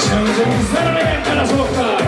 Şansımızdan arayan kara soğuklar.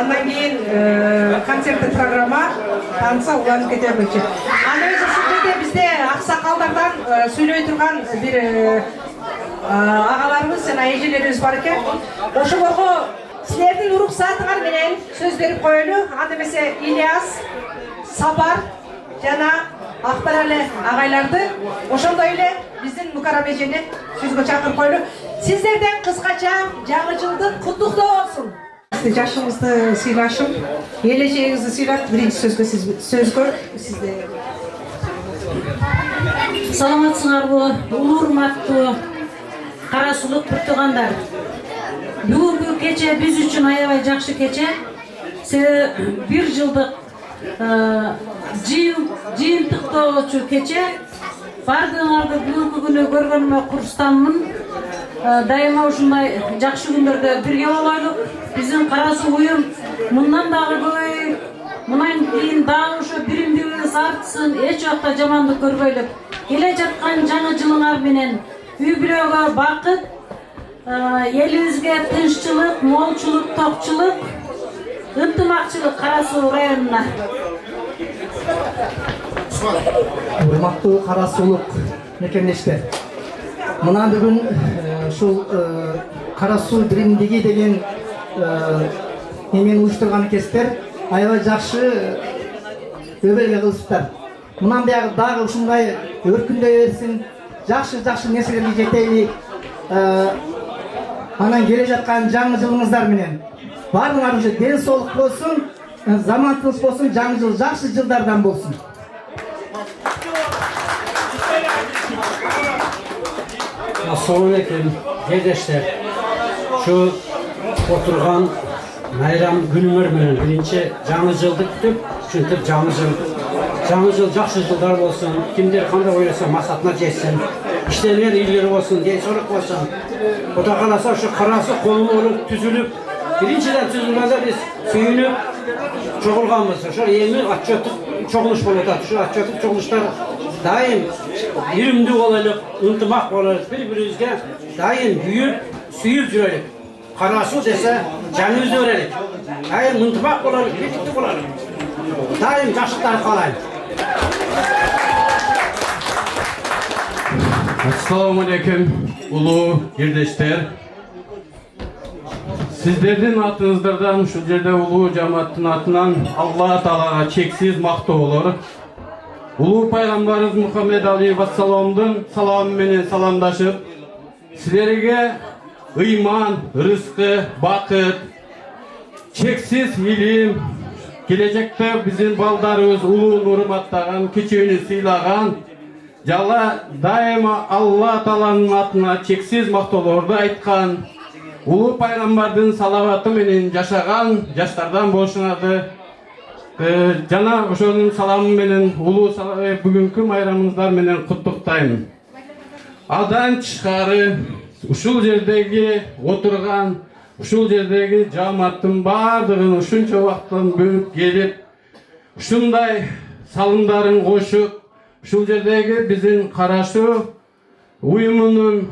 Андан кейін концертті программа таныса уланып кетемінші. Аны өзі сіздерде бізде ақсақалдардан сөйлей тұрған бір ағаларымыз, ежелеріміз бар екен. Ошолорго силердин уруксатыңар менен сөз берип коелу. Аны эмесе Ильяс, Сапар жана Акбарали агайларды ошондой эле биздин Мукарам эжени сөзгө чакырып коелу. Сиздерден кыскача жаңы жылдык куттуктоо болсун. Жашыңызды сыйлашып, келечегиңизди сыйлап, биринчи сөзгө сизде. Саламатсыңарбы, улуу урматтуу кара сулук тугандар. Бүгүнкү кече биз үчүн аябай жакшы кече. Себеби бир жылдык жыйынтыктоочу кече. Бардыгыңарды бүгүнкү күнү көргөнүмө курстанмын. Дайыма ушундай жакшы күндөрдө бирге болойлу. Биздин кара суу уюм мындан дагы көбөйүп, мындан кийин дагы ошо биримдигибиз артсын, эч убакта жамандык көрбөйлүк. Келе жаткан жаңы жылыңар менен үй бүлөгө бакыт, элибизге тынччылык, молчулук, токчулук, ынтымакчылык Кара Суу районуна. Урматтуу Кара Суулук мекендештер. Мына бүгүн ушул Кара Суу биримдиги деген эмени уюштурган экенсиздер. Аябай жакшы өбөлгө кылышыптар. Мындан баягы дагы ушундай өркүндөй берсин, жакшы нерселерге жетели. Анан келе жаткан жаңы жылыңыздар менен баарыңарга ден соолук болсун, заман тынч болсун, жаңы жыл жакшы жылдардан болсун. Assalamualaikum kardeşler. Şu oturgan bayram günüңөр менен birinci жаңы жылды күтүп, ушинтип жаңы жыл жакшы жылдар болсун, кимдер кандай ойласа максатына жетсин, иштелген үйлөр болсун, денсаулык болсун. Кудай кааласа ушу Кара Суу колу болуп түзүлүп, биринчиден түзүлгөндө биз сүйүнүп чогулганбыз. Ошо эми отчеттик чогулуш болуп атат. Ушу отчеттик чогулуштар дайым иримдүү бололук, ынтымак бололук, бири-бирибизге дайым күйүп, сүйүп жүрөлүк. Кара Суу десе жаныбызды берелик. Дайым ынтымак бололук, бирдиктүү бололук. Дайым жакшылыктарды каалайм. Assalamualaikum улуу кирдештер. Сиздердин атыңыздардан ушул жерде улуу жамааттын атынан Алла Таалага чексиз мактоолор. Улуу пайгамбарыбыз Мухаммед алейхиссаламдын саламы менен саламдашып, силерге ыйман, рызкы, бакыт, чексиз илим, келечекте биздин балдарыбыз улуу урматтаган, кичүүнү сыйлаган, жала дайыма Алла Тааланын атына чексиз мактоолорду айткан, улуу пайгамбардын салаваты менен жашаган жаштардан болушуңарды жана ошонун саламы менен улуу бүгүнкү майрамыңыздар менен куттуктайм. Адан тышкары ушул жердеги отурган, ушул жердеги жамааттын баардыгын ушунча убакыттан бөлүп келип, ушундай салымдарын кошуп, ушул жердеги биздин Кара Суу уюмунун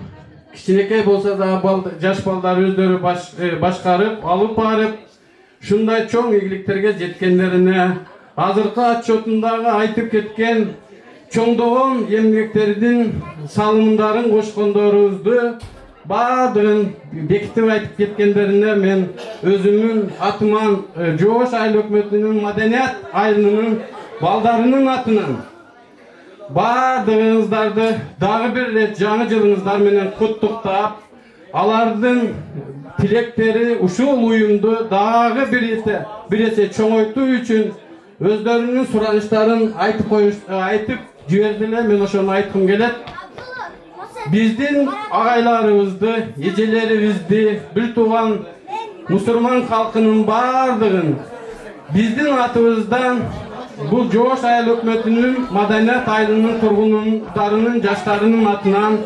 кичинекей болсо да жаш балдар өздөрү башкарып, алып барып, ушундай чоң ийгиликтерге жеткендерине, азыркы отчетундагы айтып кеткен чоңдогон эмгектердин салымдарын кошкондорубузду баардыгын бекитип айтып кеткендерине мен өзүмдүн атыман Жош айыл өкмөтүнүн маданият айылынын балдарынын атынан баардыгыңыздарды дагы бир рет жаңы жылыңыздар менен куттуктап, алардын тилектери ушул уюмду дагы бир эсе чоңойтуу үчүн өздөрүнүн суранычтарын айтып жибердилер. Мен ошону айткым келет. Биздин агайларыбызды, эжелерибизди, бир тууган мусулман калкынын баардыгын биздин атыбыздан бул Жош айыл өкмөтүнүн маданият айылынын тургундарынын, жаштарынын атынан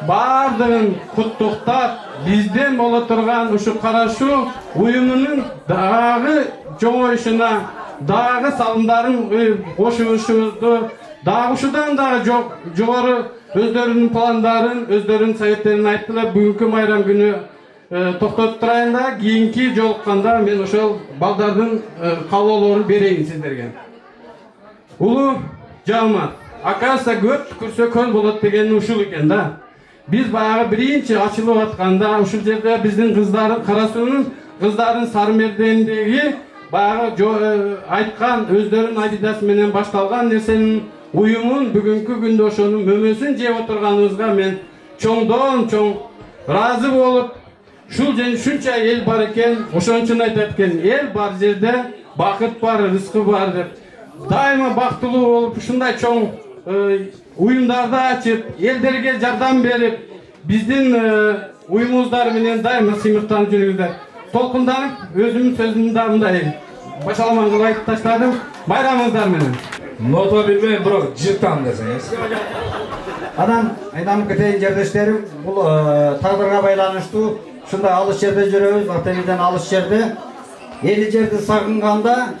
баардыгын куттуктап, бизден боло турган ушу Кара Суу уюмунун дагы чоңоюшуна, дагы салымдарын кошушубузду, дагы ушудан дагы жогору өздөрүнүн пландарын, өздөрүнүн советтерин айттылар. Бүгүнкү майрам күнү токтотуп турайын да, кийинки жолукканда мен ошол балдардын каалоолорун берейин сиздерге. Улуу жамаат, акаса көп түкүрсө көл болот деген ушул экен да. Биз баягы биринчи ачылып атканда ушул жерде биздин кыздары, Кара Суунун кыздарын Сарымердендеги баягы айткан өздөрүнүн абидасы менен башталган нерсенин уюмун бүгүнкү күндө ошонун мөмөсүн жеп отурганыбызга мен чоңдон чоң ыраазы болуп, ушул жерде ушунча эл бар экен, ошон айтат экен, эл бар жерде бакыт бар, рызкы бар деп. Дайыма бактылуу болуп, ушундай чоң уюмдарды ачып, элдерге жардам берип, биздин уюмубуздар менен дайыма сыймыктанып жүрүңүздөр. Толкунданып, өзүмдүн сөзүмдү да мындай башаламан кылып айтып таштадым. Байрамыңыздар менен. Нота билбейм, бирок жыртам десеңиз. Анан айнанып кетейин жердештерим, бул тагдырга байланыштуу ушундай алыс жерде жүрөбүз, Ақтөбеден алыс жерде. Эли жерди сагынганда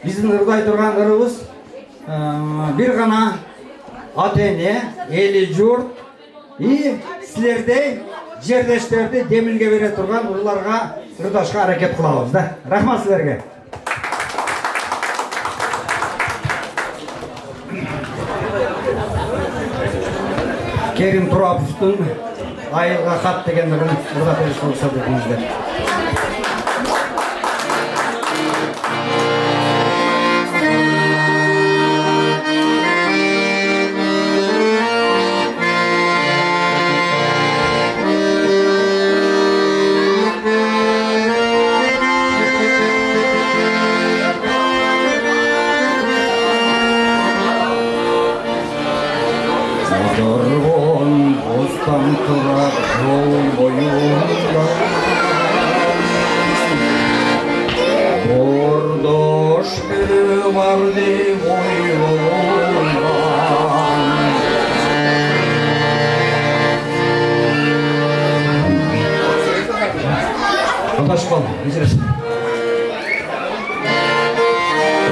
биздин ырдай турган ырыбыз бир гана ата эне, эли журт, И силердей жердештерди демилге бере турган урларга ырдашка аракет кылабыз да. Рахмат силерге. Керим Тураповтун айылга хат дегендигин ырдап беришке уруксат этиңиздер.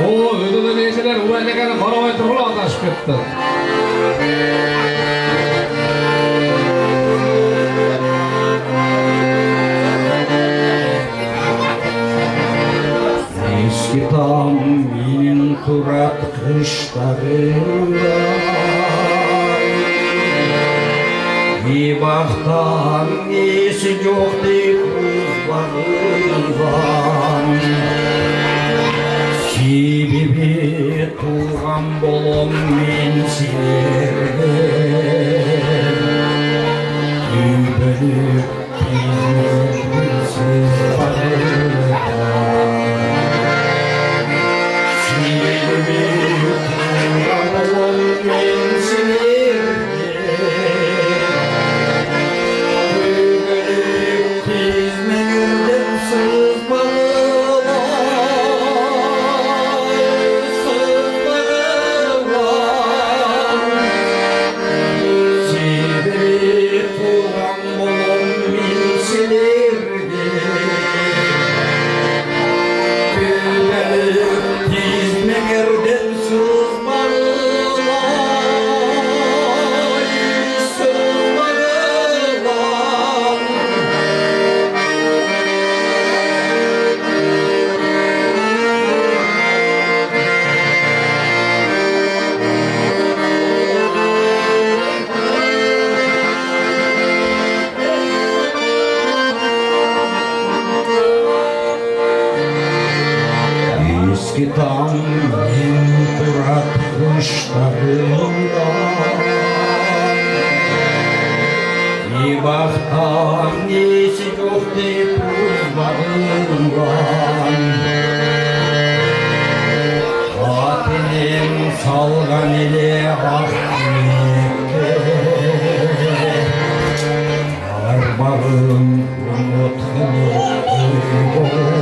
O ödülü neyseler uraylaganı karamay turgula adaşıp ketdi. Eski tam benim Turat kışlarında bir baktan iyisi yok değil kuzlarından Sebebi tuğan bolum men silerge Übölüp tezlersiz barıdan Sebebi tuğan bolum men silerge Übölüp tezlerden Eski tam en Turat kışlarında Bir baktan iyisi yok deyip uzlarından Hatinim salgan ile ahmette Arbağım umutunu uyguldan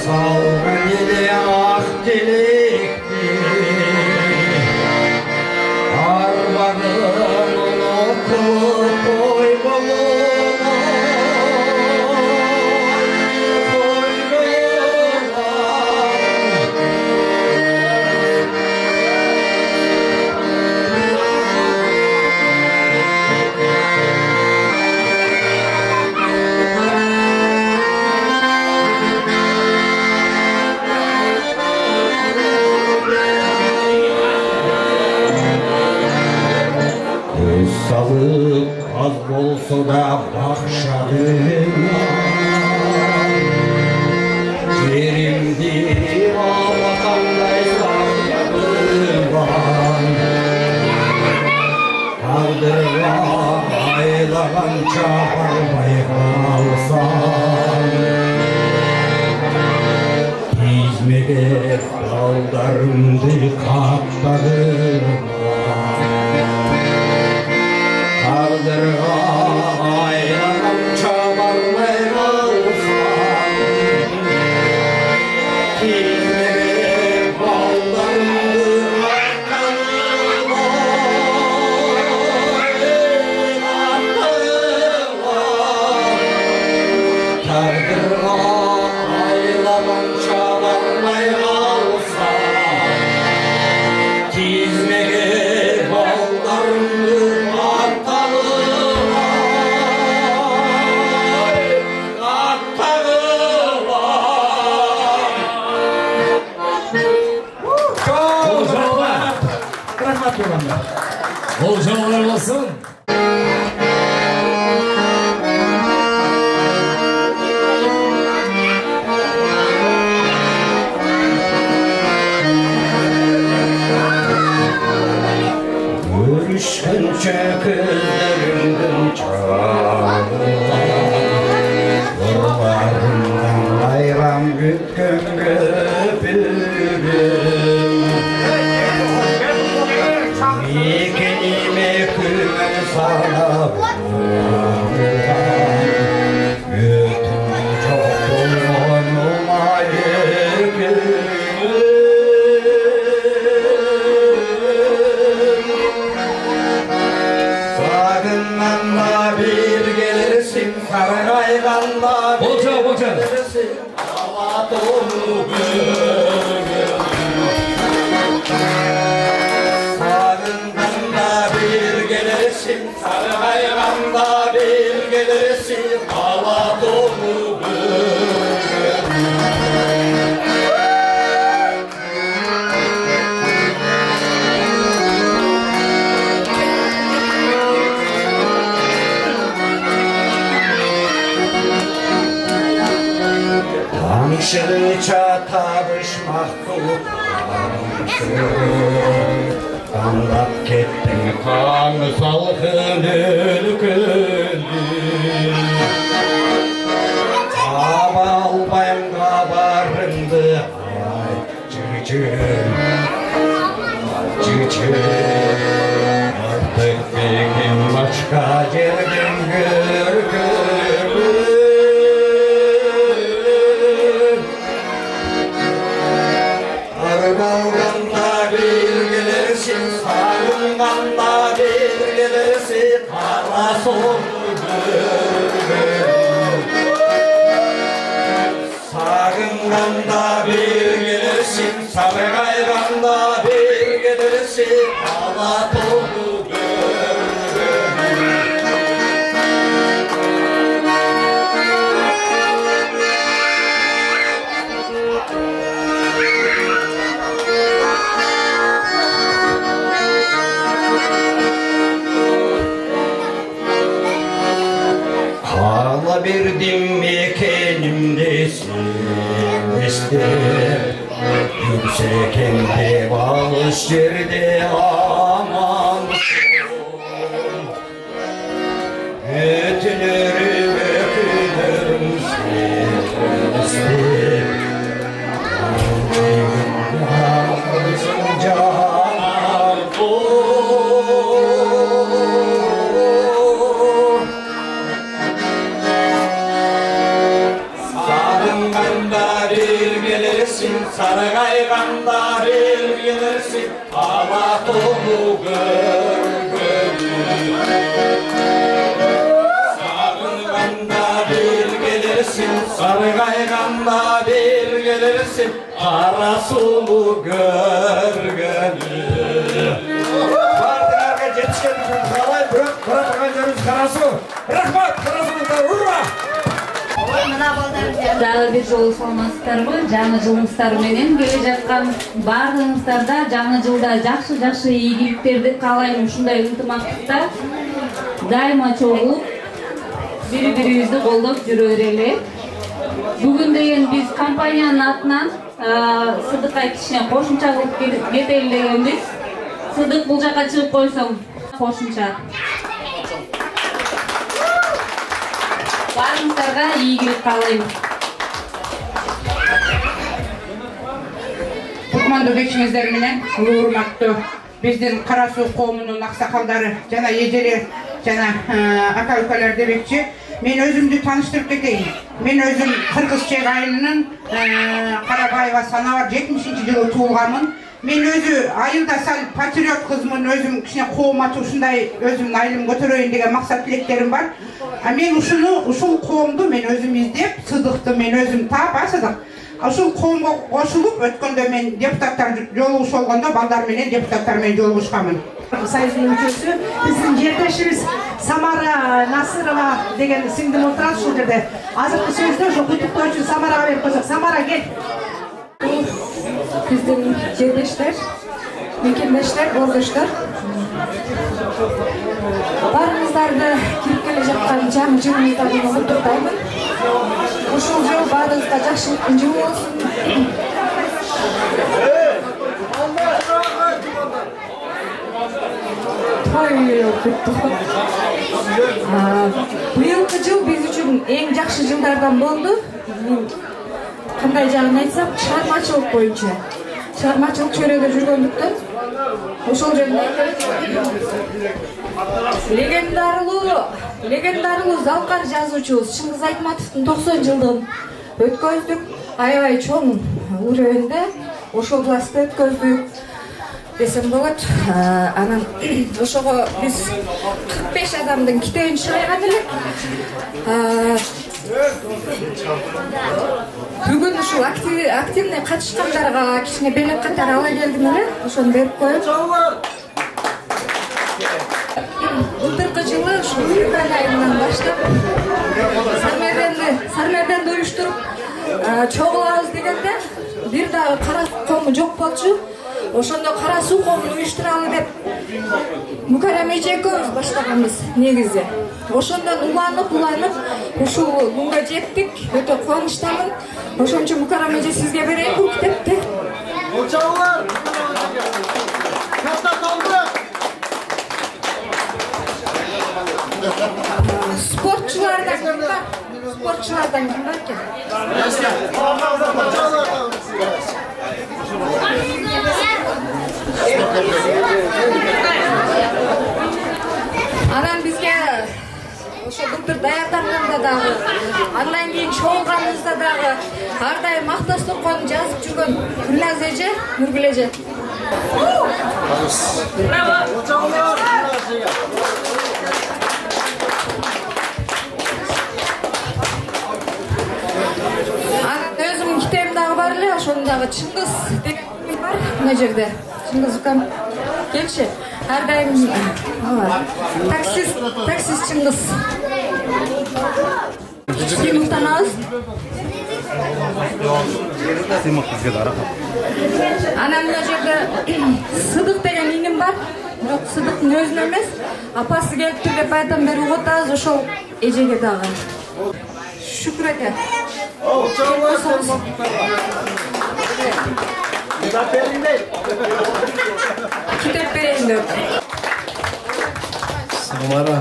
Salgın ile ah dilekti Arbanın okulu koy balona Koy balona Sağlık az bolsa da bakşadıma Yerimdi ağlakanday sakyadıman Kaldırma aylagan çağırmay kalsam Hizmege daldarımdı kaptadıma Kaldırma aylagan çağırmay kalsam Hizmege daldarımdı kaptadıma Kaldırma aylagan çağırmay kalsam урматтуу балдар. Ол жауабар болсын. Görüşkünce gözlerimden çağlar, yollarından bayram gütkün göpürüm. Bir kelime kılmen sana götüm çok boynuma yıkılır. Sağından da bir gelirsin, Karagay'dan da bir gelirsin, hava dolu gönlüm. Sağından da bir gelirsin, Karagay'dan da bir gelirsin, hava dolu gönlüm. Tanışınca tanışmaktı, anlat kettin kanı salgın ülkündü. Kabalbayım kabarındı, ay cıcım, artık benim başka yerden görgülüm. Argalganda bir gelirsin, sarılganda bir gelirsin, kara sonu görürüm. Sarılganda bir gelirsin, sarıgayganda bir gelirsin, kara sonu görürüm. Kala verdim mekenimdesin ister, yüksek ende bağış yerde aman. Ötülürüm öpülürüm sen ister, yalnızım canan Sarıgayganda bir gelirsin, hava dolu görgülüm. Sarıgayganda bir gelirsin, Sarıgayganda bir gelirsin, kara sulu görgülüm. Partilerge yetişkenmişsiniz, kalay bırakırken görürüz karasu. Rahmat, karasınızda urra! Дагы бир жолу саламатсыздарбы? Жаңы жылыңыздар менен келе жаткан баардыгыңыздарда жаңы жылда жакшы ийгиликтерди каалайм. Ушундай ынтымактыкта дайыма чогулуп бири-бирибизди колдоп жүрө берели. Бүгүн деген биз компаниянын атынан Сыдыкка кичине кошумча кылып кетели дегенбиз. Сыдык бул жака чыгып койсоң кошумча. Баарыңыздарга ийгилик каалайм. Кутмандуу кечиңиздер менен урматтуу биздин Кара Суу коомунун аксакалдары жана эжелер жана ака-укалар демекчи, мен өзүмдү тааныштырып кетейин. Мен өзүм Кыргыз Чек айылынын Карабаева Санабар 70-жылы туулганмын. Мен өзү айылда сал патриот кызмын, өзүм кичине коом аты ушундай өзүмдүн айылым көтөрөйүн деген максат тилектерим бар. Мен ушул коомду мен өзүм издеп, Сыдыкты мен өзүм таап, Сыдык ушул коомго кошулуп өткөндө мен депутаттар жолугуш болгондо балдар менен депутаттар менен жолугушканмын. Союздун мүчөсү биздин жердешибиз Самара Насырова деген сиңдим отурат ушул жерде. Азыркы сөздө ошо куттуктоочу Самарага берип койсок. Самара кел. Биздин жердештер мекендештер, бордоштор. Барыңыздарды кирип келе жаткан жаңы жылыңыздар менен куттуктаймын. Ушул жыл баарыбызга жакшылыктын жылы болсун. Быйылкы жыл биз үчүн эң жакшы жылдардан болду. Кандай жагын айтсам, чыгармачылык боюнча. Чыгармачылык чөйрөдө жүргөндүктөн ошол жөнүндө легендарылуу залкар жазуучубуз Чыңгыз Айтматовдун 90 жылдыгын өткөздүк. Аябай чоң урөндө ошол классты өткөздүк десем болот. Анан ошого биз 45 адамдын китебин чыгарган элек. Бүгүн ушул активный катышкандарга кичине белек катары ала келдим эле. Ошону берип коем. Былтыркы жылы ушул февраль айынан баштап Сармерденди уюштуруп чогулабыз дегенде бир дагы кара кому жок болчу. Ошондо кара суу комун уюштуралы деп Мукарам эже экөөбүз баштаганбыз негизи. Ошондон уланып ушул күнгө жеттик. Өтө кубанычтамын. Ошон үчүн Мукарам эже сизге берейин бул китепти. Болчоңуңар. Спортчулардан ким бар экен? Анан бизге ошо былтыр даярданганда дагы, андан кийин чогулганыбызда дагы ар дайым макташтыккон жазып жүргөн Гүлназ эже, Нургүл эже. Браво! Анан өзүмдүн китебим дагы бар эле, ошону дагы Чыңгыз деген бар мына жерде. Чыңгыз укам келчи. Ар дайым таксист Чыңгыз. Сыймыктанабыз. Анан мына жерде Сыдык деген иним бар. Бирок Сыдыктын өзүнө эмес, апасы келиптир деп айдан бери угуп атабыз ошол эжеге дагы. Шүкүр эке. Китеп берейин деп. Самара,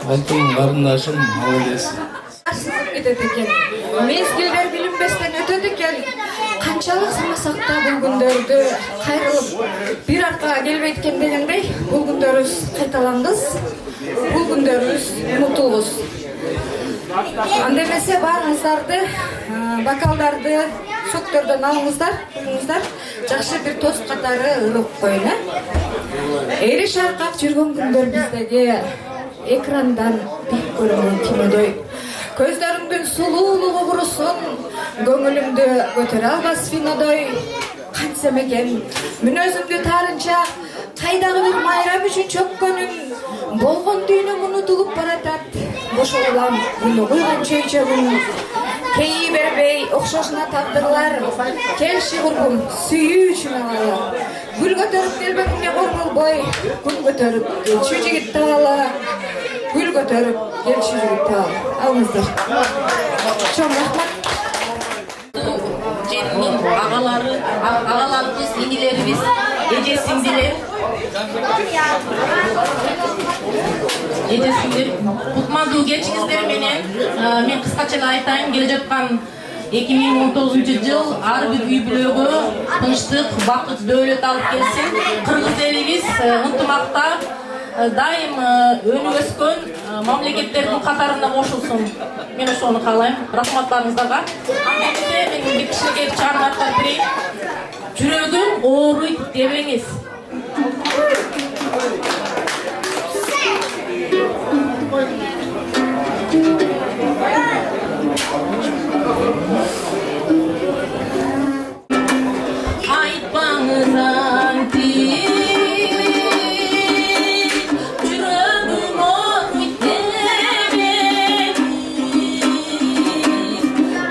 алтын карындашым, молодец. Сызып кетет экен. Мезгилдер билинбестен өтөт экен. Канчалык санасак да бул күндөрдү кайрылып бир аркага келбейт экен дегендей, бул күндөрүбүз кайталанбыз. Бул күндөрүбүз унутулбус. Анда эмесе баарыңыздарды бокалдарды сөктөрдөн алыңыздар, жакшы бир тост катары ырып коюн, Эри шаркап жүргөн күндөр биздеги экрандан бек көрүнгөн кинодой. Көздөрүңдүн сулуулугу курусун, көңүлүмдү көтөрө албас винодой. Кантсем экен, мүнөзүмдү таарынча кайдагы бир майрам үчүн чөккөнүм, болгон дүйнөм унутулуп баратат. Бошолам күнү куйган чөйчөгүм, кей бербей окшошуна тагдырлар. Келши курбум, сүйүүчүм ала. Гүл көтөрүп келбегиңе корголбой, күн көтөрүп келчү жигит таала. Гүл көтөрүп келчү жигит таала. Алыңыздар. Чоң рахмат. Жетинин агаларыбыз, инилерибиз, эже сиңдилер. Кутмандуу кечиңиздер менен мен кыскача эле айтайын, келе жаткан 2019 жыл ар бир үй бүлөгө тынчтык, бакыт, дөөлөт алып келсин. Кыргыз элибиз ынтымакта дайым өнүп өскөн мамлекеттердин катарына кошулсун. Мен ошону каалайм. Рахмат баарыңыздарга. Мен бир кишиге чыгарматтар берейин. Жүрөгүм ооруйт дебеңиз. Айтпаңыз жүрөгүм ооруйт дебеңиз.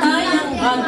Таянган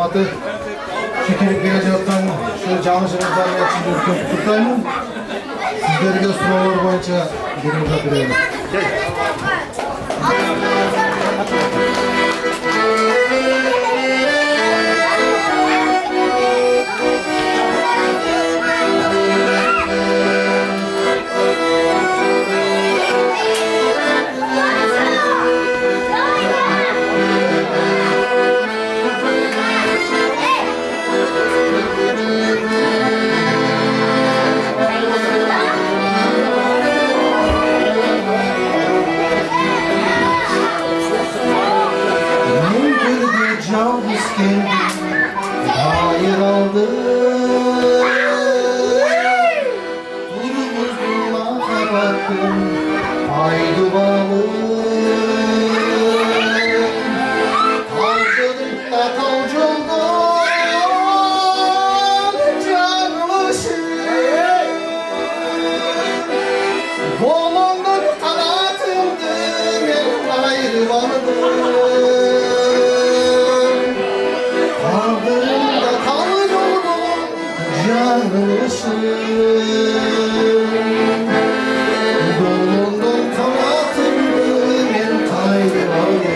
Samat'ı çekilip gelecek olan şu canlı şırıntılar için ülke tutayım. Sizlerge sorular boyunca durumda durayım. Hayır aldı durumuzuna kapattım ay duvarı Tavşanım da tavşanım canmışım Kolumdan kanatımdı ben ayrılandım Ardımda kalıyorum canmışım Dolundan kanatımdı ben ayrılandım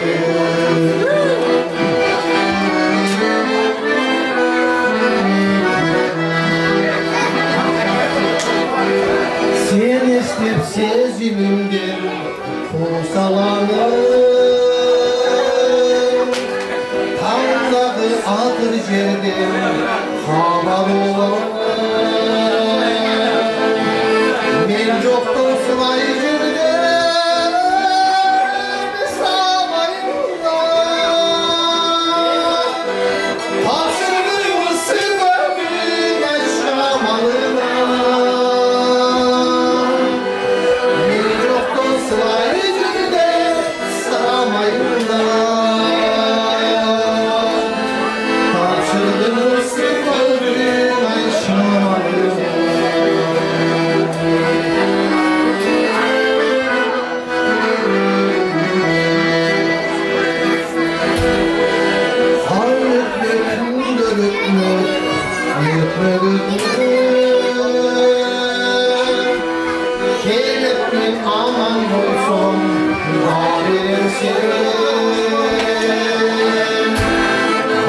Sen istep sezimimden kursalanım Tanrı'nı atır yerden haber olan Ben çoktan sılay yerden samayımda Taşırdığımı sırrımın aşamalına Ben çoktan sılay yerden samayımda Kelebin aman olsun, daverim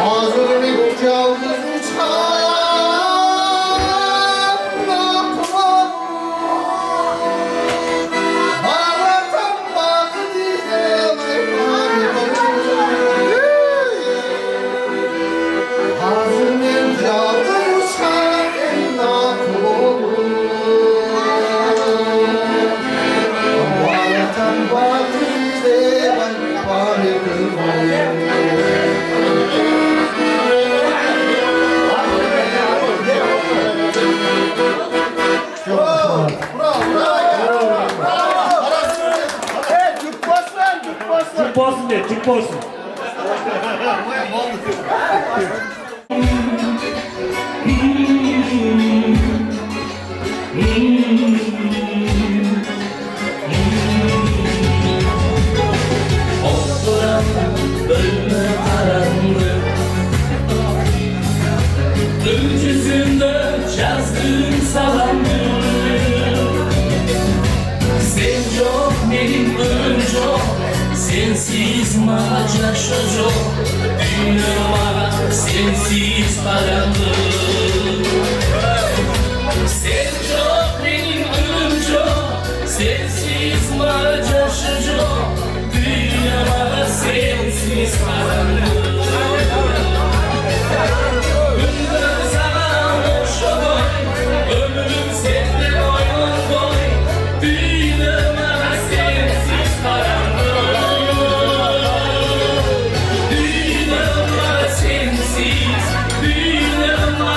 hazır bir caldız uçan aklıma Bağlatan bakı diyem hazır bir caldız uçan aklıma Türk olsun de, Türk olsun. Bölme karanlık Öncüsünde yazdığım salamdır Sen çok benim ölüm çok Sensiz mağaca çocuk Dünyama sensiz karanlık Sen çok benim ölüm çok Sensiz mağaca çocuk Dünyama sensiz karanlık Gündür sana hoş boy Ömrüm sende boyun boy Dünyama sensiz karanlık Dünyama sensiz Dünyama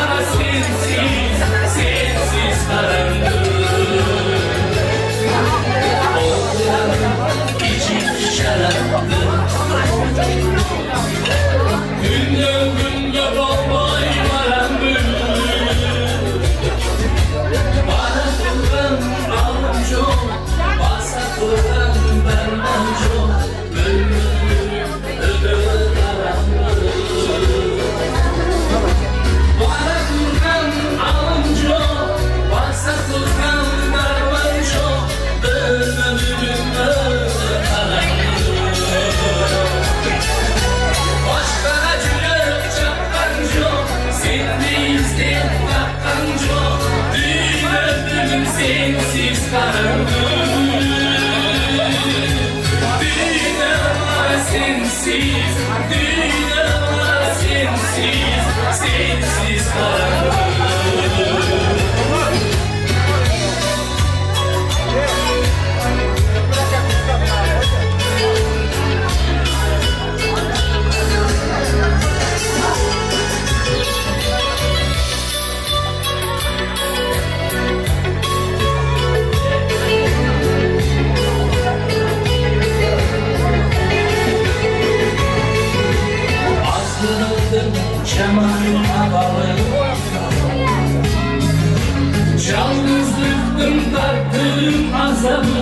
zamanına bağlı. Yalnızlıktım tattığım azabı.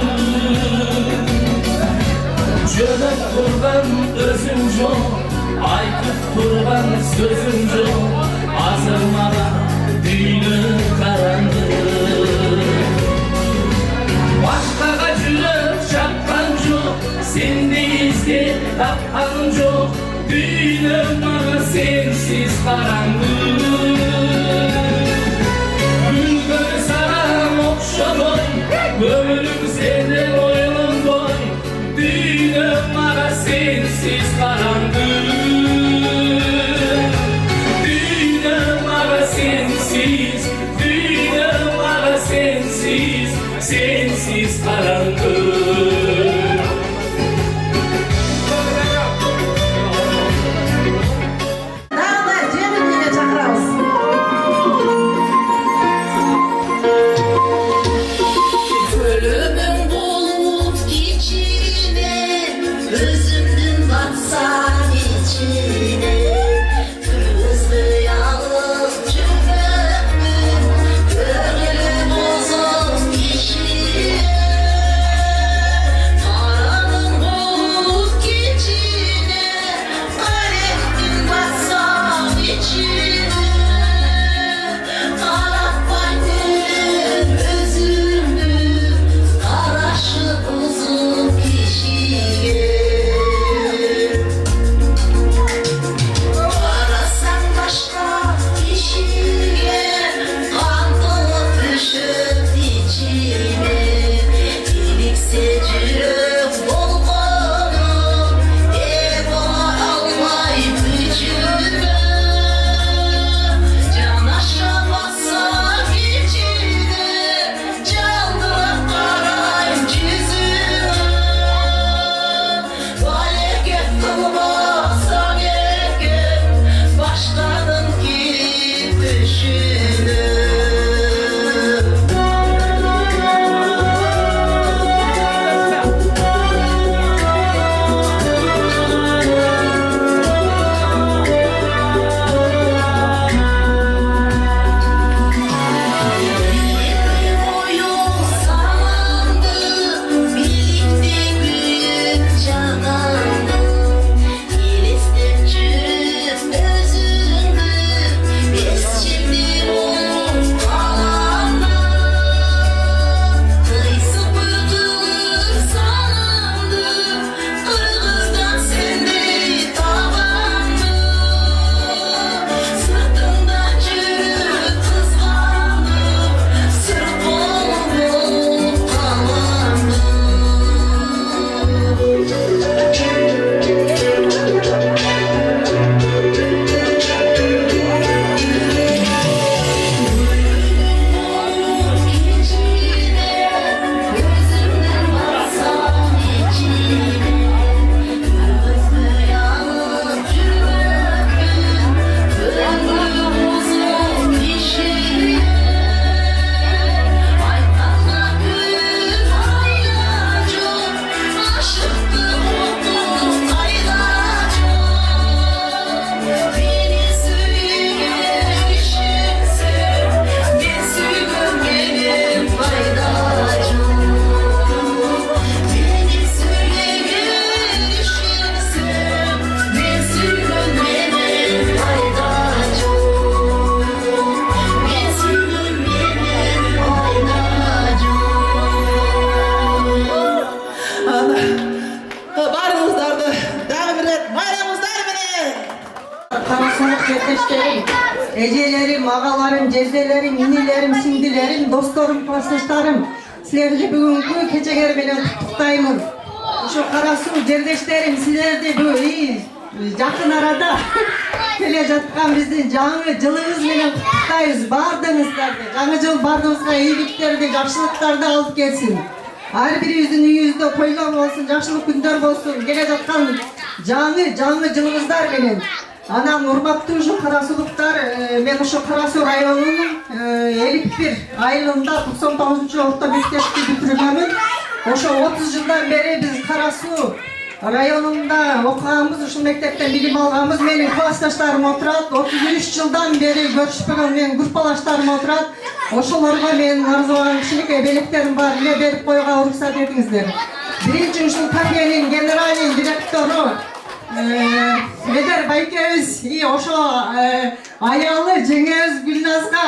Çömek turban özüm yok, aykıp turban sözüm yok. Azırmada düğünü karanlık. Başkaga jürek çapkan çok, sende izge tapkan çok. Düğünüm bana sensiz karanlık. Gülgün saran okşamoy, ömrüm senden oyun boy. Düğünüm bana sensiz karanlık. Düğünüm bana sensiz, düğünüm bana sensiz, sensiz karanlık. Ölümün bulut içine, özümdün batsan içine. Kırmızı yalnız cümlemün, gönlüm bozuk kişiye. Karanın bulut içine, kalemdin batsan içine. Karakterdin özümdün, karaşı bozuk kişiye. Arasan başka kişiye, kandık düşüp içine. İyilikse cürek olmanın, eba almay gücüne. Canaşamazsa içine, candırak karayım cüzüne. Valeket kılmazsan erken, başkanın girip düşüne. Boyun samandı, birlikte büyük canandı. İlistim çürüp özündü, biz şimdi onun kalandı. Kıysı bıkılır sanandı, Kırgız'dan sende tabandı. Sırtından çürüp kızgandı, sırf olup kalandı. Beni söyle düşünsün, ben sürgün benim faydacım. Beni söyle düşünsün, ben sürgün benim faydacım. Ben sürgün benim faydacım. Barыңыздарdı дагы бир рет байрамыңыздар менен. Карасулук жертештерим, эжелерим, агаларым, жезделерим, инилерим, сиңдилерим, досторум, классташтарым, силерди бүгүнкү кечегер менен куттуктаймын. Ошо кара суу жердештерим, силерди бул жакын арада келе жаткан биздин жаңы жылыңыз менен куттуктайбыз баардыгыңыздарды. Жаңы жыл баардыгыбызга ийгиликтерди, жакшылыктарды алып келсин. Ар бирибиздин үйүбүздө тойлор болсун, жакшылык күндөр болсун. Келе жаткан жаңы жылыңыздар менен. Анан урматтуу ушу карасулуктар, мен ошо Кара Суу районунун 51 айылында 99-орто мектепти бүтүргөнмүн. Ошо 30 жылдан бери биз Кара Суу Rayonunda okuğumuz, uşul mektepten bilim alğımız, menin klastaşlarım oturat, 33 yıldan beri görüşpegen men gruppalaşlarım oturat. Oşolarga men arzulanışlık ebeliklerim var, ile berip koyuğa ruhsat edingizler. Birinci uşul kafiyenin generalin direktoru Eder Baykevіз и ошо аялы жеңебиз Гүлназга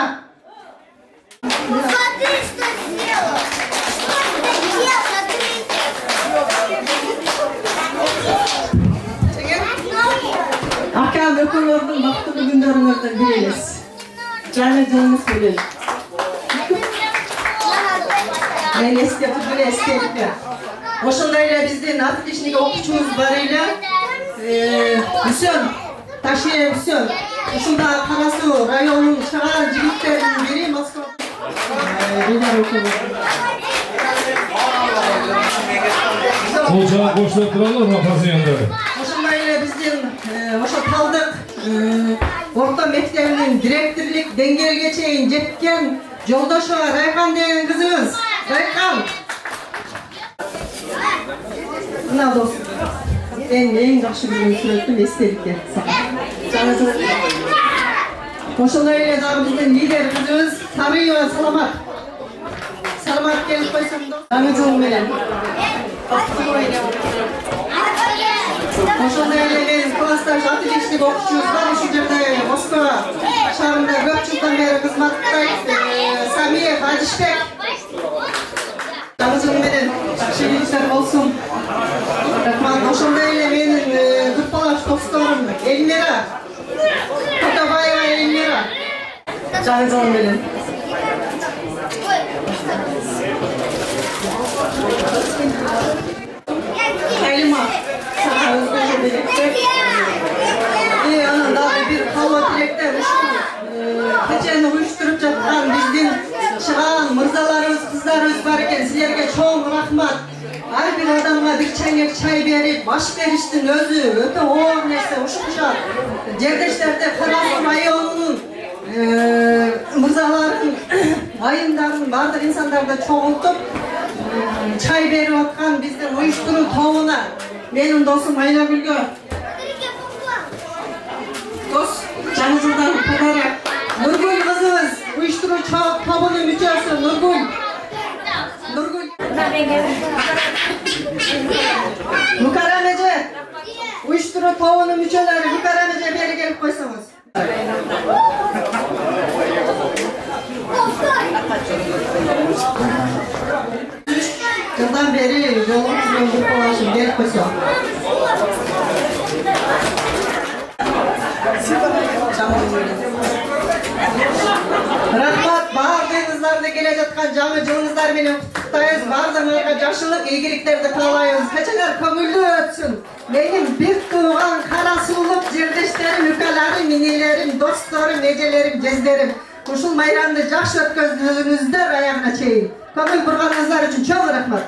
Акам өкүлөрдүн бактылуу күндөрүңөрдөн бири элес. Жаңы жылыңыз менен. Мен эстеп жүргөн эстеликте. Ошондой эле биздин отличник окуучубуз бар эле. Үсөн, Ташиев Үсөн. Ушунда Карасуу районунун чыгар жигиттеринин бири Москва. Бул жаак коштуруп туралы Рафазияндар. Ошондой эле биздин ошо Талдык орто мектебинин директорлук деңгээлге чейин жеткен Жолдошова Райхан деген кызыбыз. Райхан. Мына дос. Эң жакшы көргөн сүрөтүм эстеликке. Ошондой эле дагы биздин лидер кызыбыз Сарыева Саламат. Саламат келип койсоң да. Жаңы жыл менен. Ошондой эле мен классташ отличник окуучубуз бар, ушул жерде Москва шаарында көп жылдан бери кызматтайт. Самиев Адишбек. Жаңы жыл менен жакшы иштер болсун. Рахмат. Ошондой эле менин группалаш досторум Эльмира Кутабаева Эльмира. Жаңы жыл менен. Калима. Анан дагы бир калба тилектер ушул кечени уюштуруп жаткан биздин чыган мырзаларыбыз, кыздарыбыз бар экен. Силерге чоң рахмат. Ар бир адамга бир чайнек чай берип, баш бериштин өзү өтө оор нерсе. Ушунча жердештерде Карасуу районунун мырзаларын, айымдарын, бардык инсандарды чогултуп чай берип аткан биздин уюштуруу тобуна, менин досум Айнагүлгө дос жаңы жылдан подарок Нургүл кызыбыз уюштуруу тобунун мүчөсү Нургүл. Мукарам эже уюштуруу тобунун мүчөлөрү Мукарам эже бери келип койсоңуз. Жылдан бери жолуп жүргөн группалашым келип койсоң. Рахмат, бардыгыңыздарды келе жаткан жаңы жылыңыздар менен куттуктайбыз. Бардыгыңарга жакшылык, ийгиликтерди каалайбыз. Кечелер көңүлдүү өтсүн. Менин бир тууган Карасуулук жердештерим, үкаларым, инелерим, досторум, эжелерим, жездерим. Ушул майрамды жакшы өткөздүңүздөр аягына чейин. Көңүл бурганыңыздар үчүн чоң рахмат.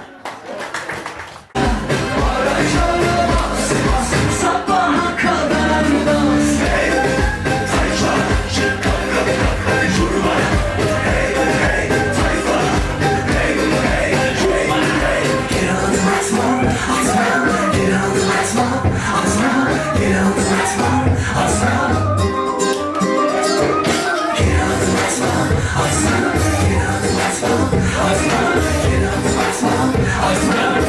Osman,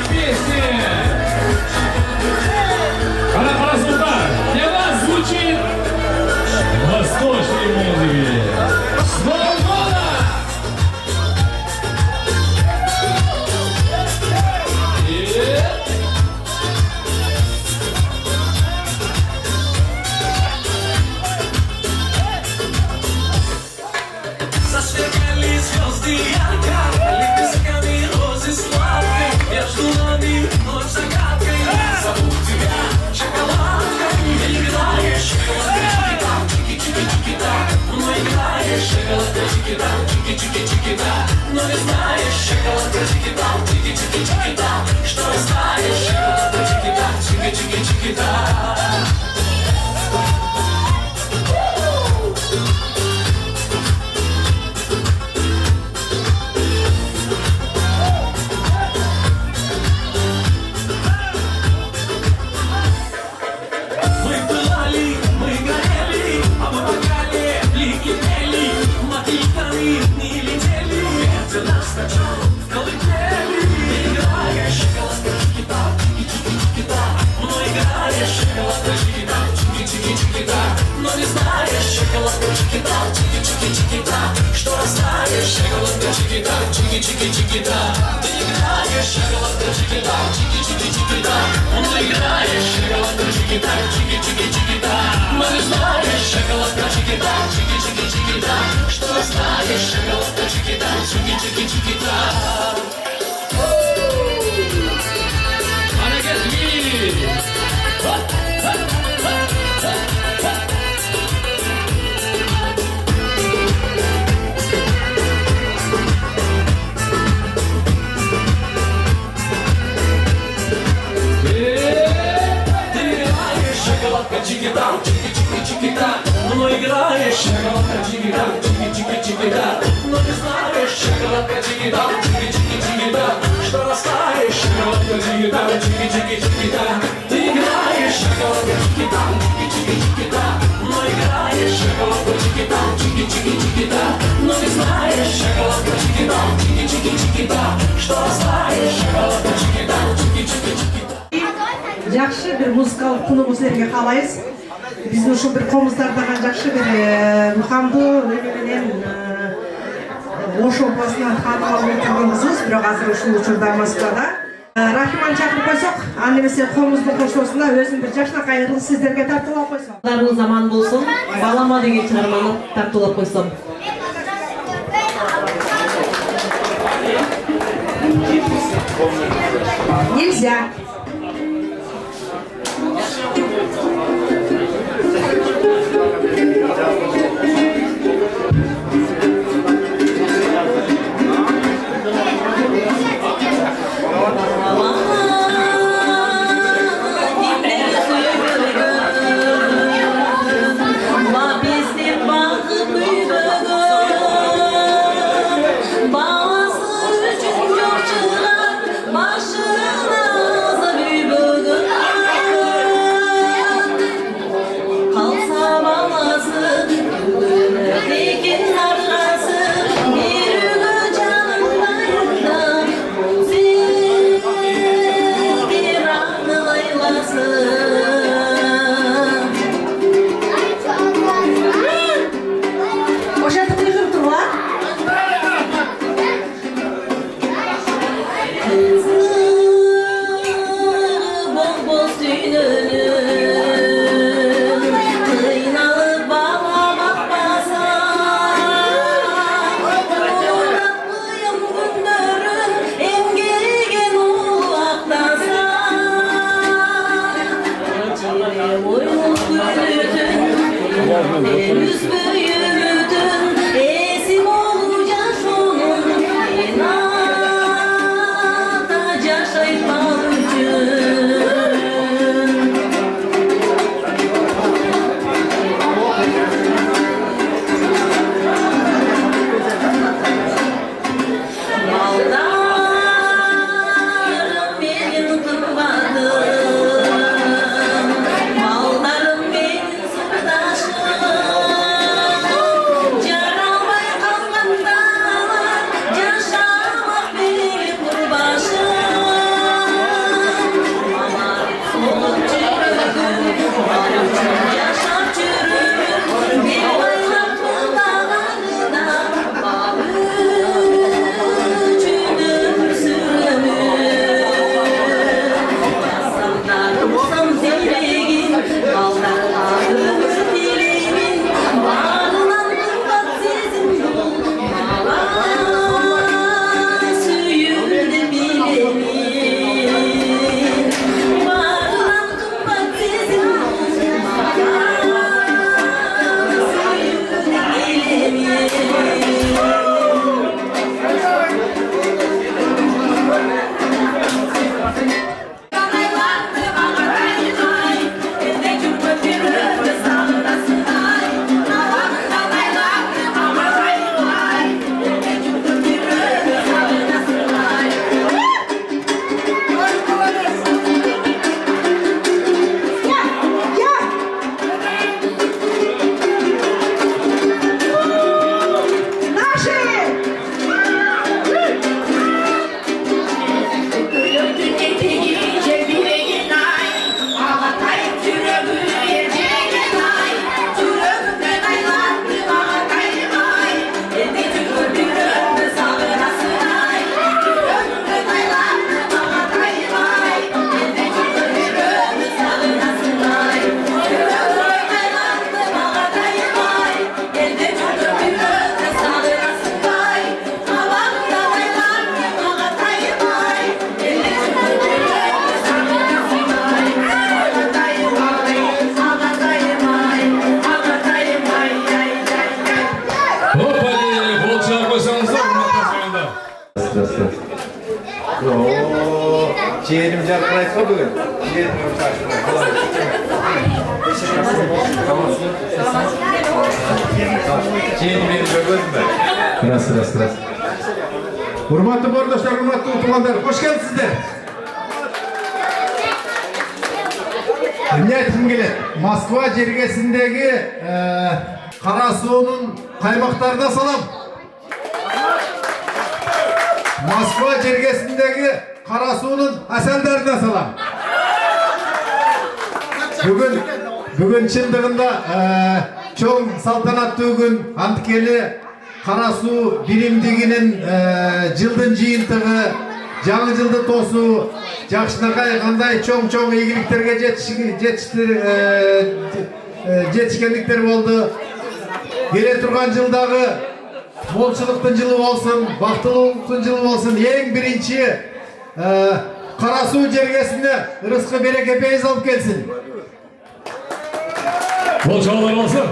песни. Карапарасултан, для вас звучит восточные музыки. С Новым годом! Засверкали звезды ярко, лепестками розы сладкой. Я жду нами ночь загадкой. Зову тебя шоколадкой. Ты играешь шоколадка, чики-чики-чики-да. Но играешь шоколадка, чики-да, чики-чики-чики-да. Но не знаешь шоколадка, чики-да, чики-чики-чики-да. Что знаешь шоколадка, чики-да, чики-чики-чики-да. Что знаешь, шоколадка, чики-да, чики-чики-чики-да. Ты играешь, шоколадка, чики-да, чики-чики-чики-да. Но играешь, шоколадка, чики-да, чики-чики-чики-да. Но не знаешь, шоколадка, чики-да, чики-чики-чики-да. Что знаешь, шоколадка, чики-да, чики-чики-чики-да. Шоколадка, чики-да, чики-чики-чики-да. Но играешь, шоколадка, чики-да, чики-чики-чики-да. Но не знаешь, шоколадка, чики-да, чики-чики-чики-да. Что растаешь, шоколадка, чики-да, чики-чики-чики-да. Ты играешь, шоколадка, чики-да, чики-чики-чики-да. Но играешь, шоколадка, чики-да, чики-чики-чики-да. Но не знаешь, шоколадка, чики-да, чики-чики-чики-да. Что растаешь, шоколадка, чики-да, чики-чики-чики-да. Жақшы бір музыкалық құнығын сіздерге қалайыз. Біздің ушул бір комуздардан жақшы бір мухамду менен Ош обласынан танымал өтілген қызыз, бірақ азыр ушул учурда Москвада. Рахиманы чакырып койсок, аны эмесе комуздун кошуусунда өзүм бір жакшынакай ыргыз сиздерге тартуулап койсом. Дарыңыз аман болсын. Балама деген чыгарманы тартуулап койсом. Нельзя. Başına Ciğerim jarkıraytma bugün. Ciğerim Ciğerim benim görmedim ben. Kıras. Hurmatlı bordaşlar, hurmatlı oturanlar, hoş geldinizler. Ne aytım kelет? Moskva jergesindeki Karasu'nun kaymaklarına salam. Moskva jergesindeki Karasu'nun asellerine salam. Bugün çındığında çoğun saltanatlı gün Antkeli Karasu birimdiginin жылдын жыйынтыгы, жаңы жылды тосу, жакшынакай кандай чоң ийгиликтерге жетишкендиктер болду. Келе турган жылдагы молчулуктун жылы болсун, бактылуулуктун жылы болсун. Эң биринчи Карасуу жергесине ырыскы береке пейиз алып келсин. Болжаулар болсын.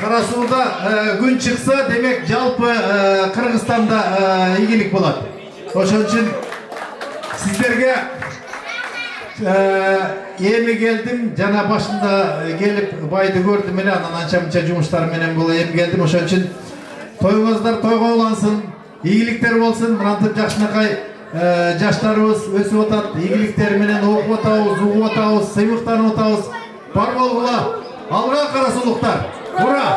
Карасууда күн чыкса, демек жалпы Кыргызстанда ийгилик болот. Ошон үчүн сиздерге эми келдим, жана башында келип байды көрдүм эле, анан анча-мынча жумуштар менен боло эми келдим. Ошон үчүн тоюңуздар тойго улансын, ийгиликтер болсун. Мынантип жакшынакай жаштарыбыз өсүп атат, ийгиликтер менен окуп атабыз, угуп атабыз, сыймыктанып атабыз. Бар болгула, алга карасуулуктар. Ура!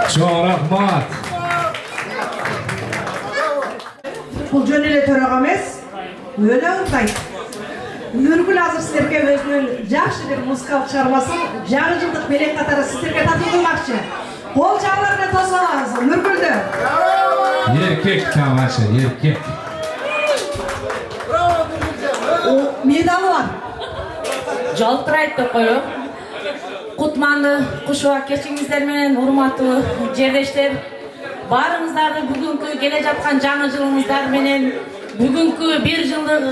Чоң рахмат. Бұл жөн эле төраға эмес, өлө ынтайт. Нургүл азыр сиздерге өзүнүн жакшы бир музыкалык чыгармасын жаңы жылдык белек катары сиздерге татуу кылмакчы. Кол жаалар менен тосуп алыңыз, Нургүлдү. Еркек тамаша, еркек. Медалы бар. Жалтырайт деп коелу. Кутманды кушуа кечиңиздер менен урматтуу жердештер, баарыңыздарды бүгүнкү келе жаткан жаңы жылыңыздар менен, бүгүнкү бир жылдык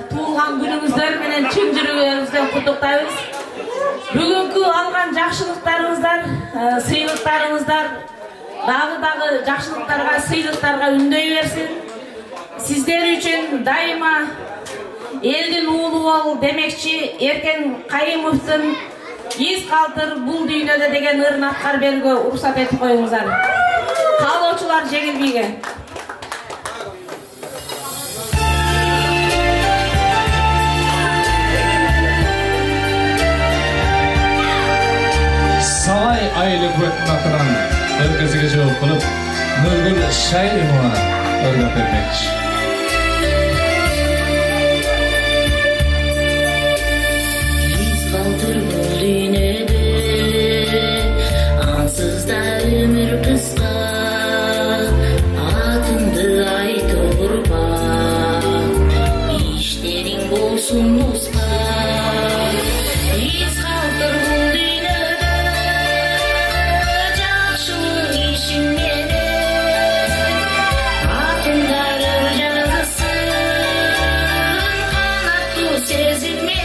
туулган күнүңүздөр менен чын жүрөгүңүздөн куттуктайбыз. Бүгүнкү алган жакшылыктарыңыздар, сыйлыктарыңыздар дагы жакшылыктарга, сыйлыктарга үндөй берсин. Сиздер үчүн дайыма элдин уулу бол демекчи Эркен Кайымовдун «Из калтыр бул дүйнөдө» деген ырын аткар берүүгө уруксат этип коюңуздар. Каалоочулар жеңилбейге. Салай айылы көттің атынан өркізіге жооп кылып, Нургүл Шайымова өргөп бермекчи. Ансызда өмүр кыска, атыңды айт урба, иштериң болсун уска. Из калтыр бул дүйнөдө, жакшылык ишиң менен, атыңдары жазылсын, канаттуу сезим менен.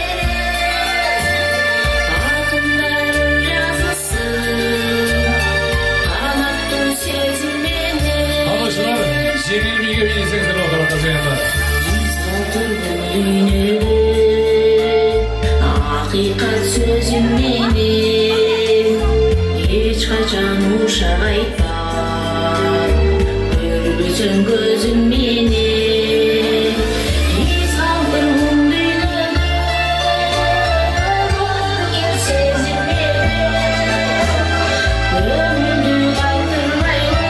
Жеңилбейге билсеңиздер отурат жыйындар. Акыйкат сөзүм менен эч качан ушак айтпа, көрбөсөң көзүм менен. Из калтыр бул дүйнөдө, болгон сезим менен, өмүрдү кайтырбайбы.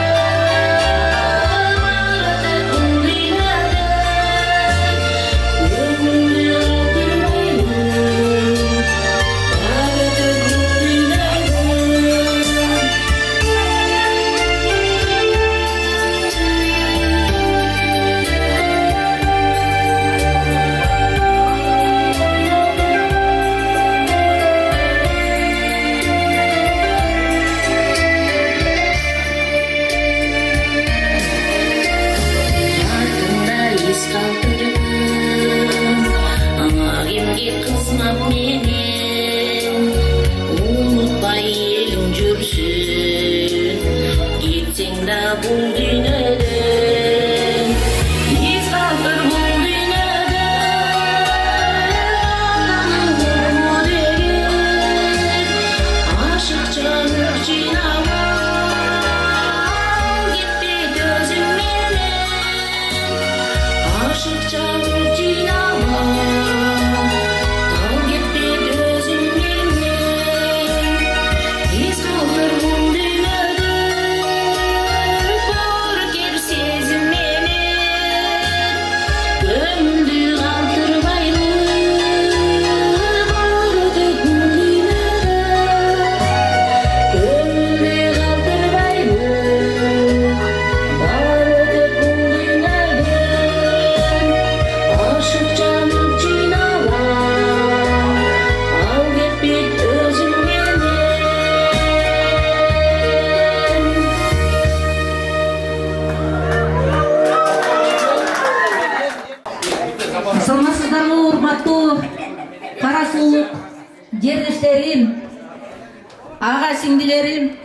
ага сиңдилерим,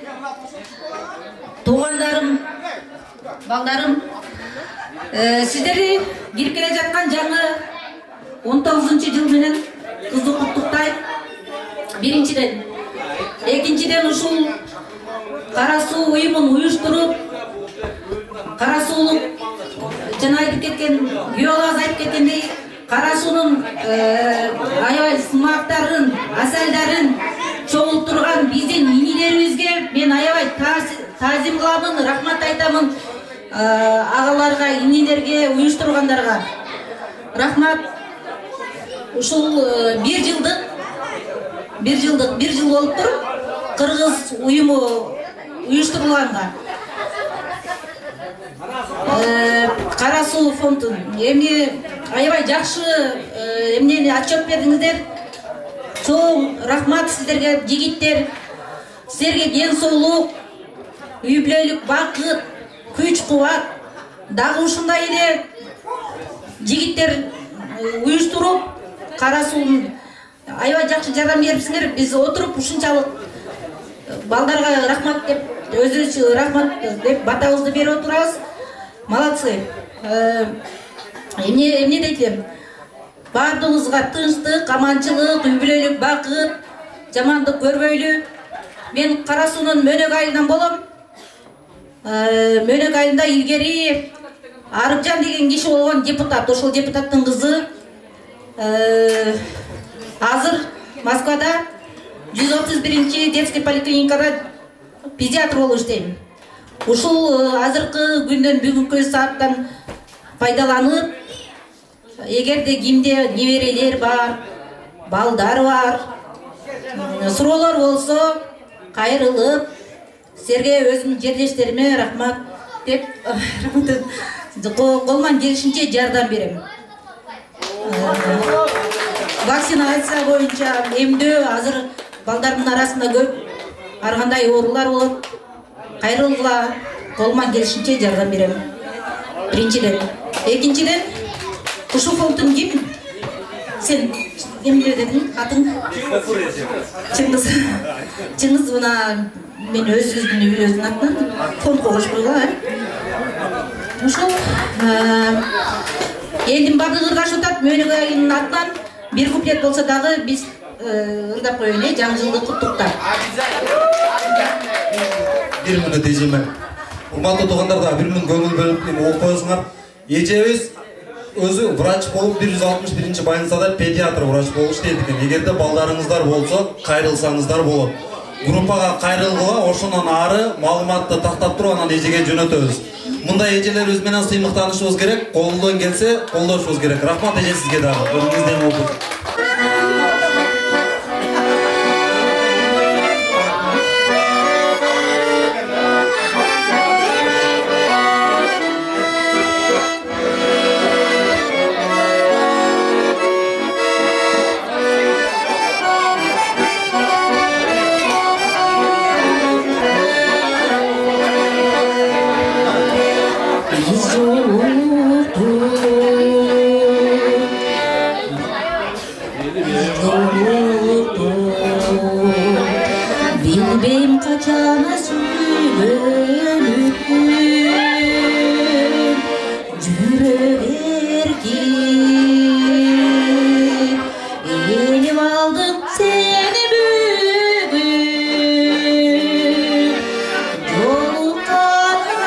туугандарым, балдарым, сиздерди кирип келе жаткан жаңы 19-жыл менен кызды куттуктайт. Биринчиден, экинчиден ушул Кара суу уюмун уюштуруп, Кара суулук жана айтып кеткен, Гүйолаз айтып кеткендей, Кара суунун аябай сымактарын, асалдарын чогултурган биздин инилерибизге мен аябай таазим кыламын, рахмат айтамын. Агаларга, инилерге, уюштургандарга рахмат. Ушул бир жыл болуп туруп кыргыз уюму уюштурулганга. Кара суу фондун эмне аябай жакшы эмнени отчет бердиңиздер. Чоң рахмат сиздерге, жигиттер. Сиздерге ден соолук, үй бүлөлүк бакыт, күч кубат. Дагы ушундай эле жигиттер уюштуруп Кара суун аябай жакшы жардам берипсиңер. Биз отуруп ушунчалык балдарга рахмат деп, өзүбүз рахмат деп батабызды берип отурабыз. Молодцы. Эмне дейт элем? Бардыгыбызга тынчтык, аманчылык, үй бүлөлүк бакыт, жамандык көрбөйлү. Мен Кара суунун Мөнөк айынан болом. Мөнөк айында илгери Арыкжан деген киши болгон депутат, ошол депутаттын кызы азыр Москвада 131-чи детский поликлиникада педиатр болуп иштейм. Ушул азыркы күндөн бүгүнкү сааттан пайдаланып, эгерде кимде неберелер бар, балдар бар, суроолор болсо кайрылып, силерге өзүмдүн жерлештериме рахмат деп колуман келишинче жардам берем. Вакцинация боюнча эмдөө азыр балдардын арасында көп ар кандай оорулар болот. Кайрылгыла, колуман келишинче жардам берем. Биринчиден. Экинчиден, ушул фонддун ким? Сен эмне дедиң? Атың? Чыңгыз. Чыңгыз мына мен өзүбүздүн үйлөрүбүздүн атынан фондго кошпойгула. Ушул элдин баардыгы ыргашып атат. Мөнөк айынын атынан бир куплет болсо дагы биз ырдап коеюн, жаңы жылды куттуктап. Бир мүнөт эжеме. Урматтуу туугандар, да бир мүнөт көңүл бөлүп окуп коесуңар. Эжебиз өзү врач болуп 161-чи больницада педиатр врач болуп иштейт экен. Эгерде балдарыңыздар болсо, кайрылсаңыздар болот. Группага кайрылгыла, ошондон ары маалыматты тактап туруп анан эжеге жөнөтөбүз. Мындай эжелерибиз менен сыймыктанышыбыз керек, колдон келсе колдошубуз керек. Рахмат эже сизге дагы. Өзүңүздөн окуп. Bilbeyim kaçana sürgünüp Yürek erkek Elim aldım seni bugün Yolukana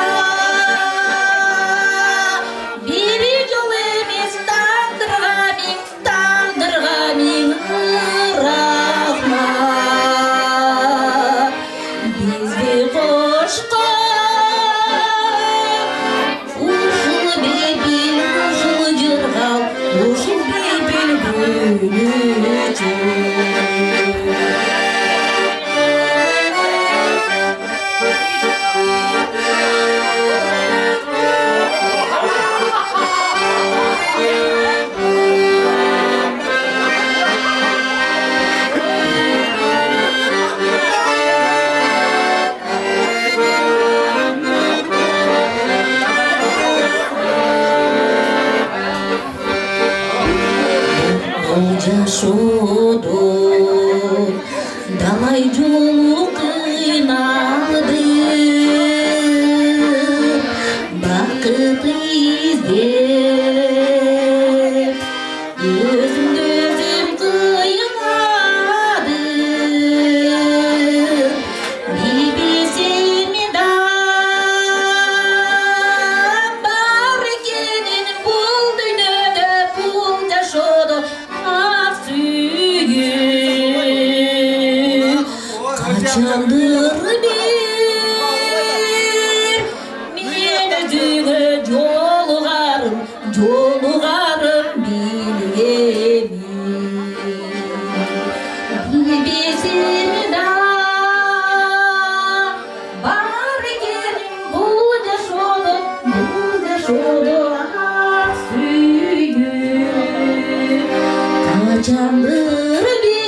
Yoluna süyü kaçandır bir